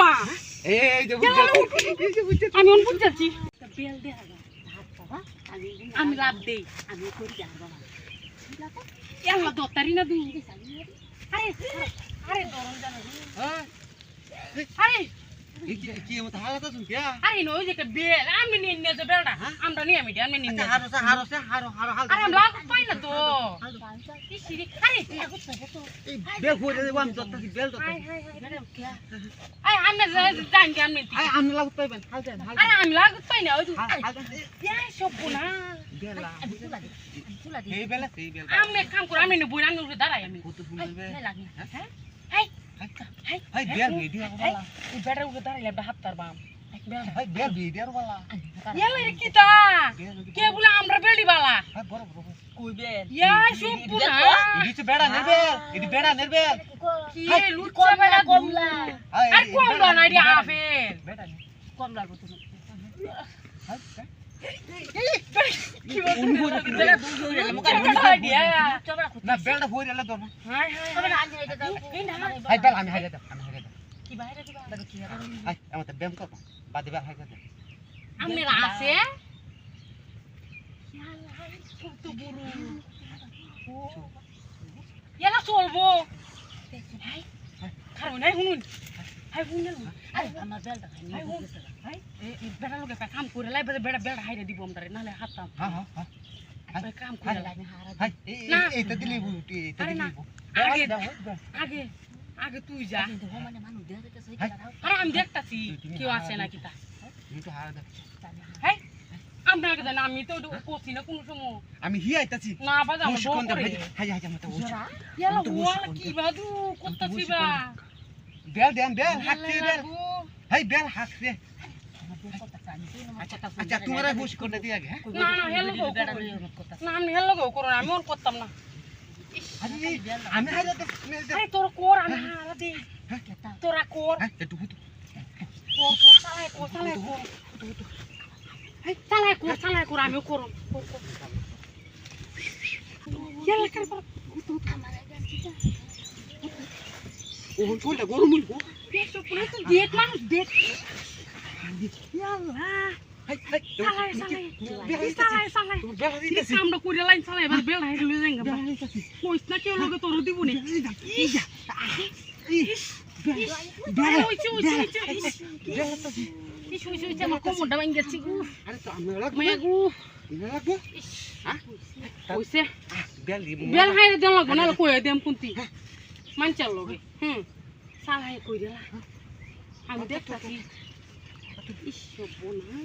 না এই যে বুঝছি আমি অন বুঝাচ্ছি বেল দে বাবা আমি লাভ দেই আমি করি যা বাবা এলা দত্তারি না দুই আরে আরে দরন জানো হ্যাঁ আরে কি মত হালাত আছুন কে আরে নই যে বেল আমি নিয়ে নিয়ে যে বেলটা আমরা নিয়ে আমি আমি নিয়ে নিয়ে হারো হাল আরে আমরা পাই না তো কি সিরি আরে এই বেল কইরে দেব আমি দত্তাছি বেল দত্তাছি আরে আমি জানি কি আমি আই আমি লাগত পাইবেন হাল দেন হাল আরে আমি লাগত পাই না ওই এই সব না বেলা এই বেলা আমি কাম করে আমি বই আমি উঠে দাঁড়াই আমি কত সুন্দর বেল লাগে হ্যাঁ হাই হাই বেল ভিডিও বালা এই বেটা উঠে দাঁড়াইলে হাত তার বাম হাই বেল ভিডিও বালা এলা কি তা কে বলে আমরা বেলি বালা হাই বড় বড় কই বেল ইয়া সব পুরা ইদি তো বেড়া নেবেল ইদি বেড়া নেবেল কি লুচ্চা বেটা কমলা আর কমলা না রে আফেল বেড়া নে কমলা কত হাই কি বলছিস বেটা বুঝই রে মুকা দিয়া না বেলটা হই রেলে দর হাই হাই তবে না আনতে দাও এই না হাই বেল আমি হাইরে দাও কি বাইরে দিবা কি হাই আমাতে ব্যায়াম কর বাদে বেল হাইরে দাও আমি আছে কত বড় এলা চলবো হাই খারো নাই শুনুন হাই শুনুন আরে আমার বেলটা হাই হাই এই বেটা লোকে কাম করে লাই বেটা বেলটা হাইরে দিব আমরা নালে হাততাম হ্যাঁ হ্যাঁ হ্যাঁ কাম করে লাই হারা হাই এইটা দিলি বুটি এইটা দিলি আগে আগে আগে তুই যা মানে মানুষ দেখতেছে আরে আমি দেখতাছি কেউ আছে নাকি তা তুই তো হারা দে হাই আমরা আগে জানি আমি তো কোছি না কোন সময় আমি হি আইতাছি না বাজা আমার বউ করে হাই হাই মত ওছ ইয়ালা ওয়ালা কি বাদু করতেছি বা বেল দেন বেল হাকছে বেল হাই বেল হাকছে আচ্ছা তোমরা হুশ করে দিয়া গে না না হেলো গো না আমি হেলো গো করো আমি ওর করতাম না আমি হারা দে আরে তোর কোর আমি হারা দে তোরা কোর একটু হুত কোর চালাই কোর চালাই কোর আমি করম ইয়ালা কার পর ও কইলা গরম হইব পেছো পুরো তো দেখ মানুষ দেখ ইয়ালা হাই হাই চালাই বেলা দিতেছি আমরা করে লাইন চালাই এবার বেল হাই লই যাঙ্গা কইছ না কেউ লগে তোর দিব নি বেল হইছে ইস আমার কোমরটা ভাঙ গেছে গু আরে তো আমরা লাগবে মায়া গু ইনা লাগবে হ্যাঁ কইছে বেল বেল হাই দেন লাগব না কই দেম কোনটি মানচাল লগে চালাই কই দেলা আমি দেখতাছি ইস বনা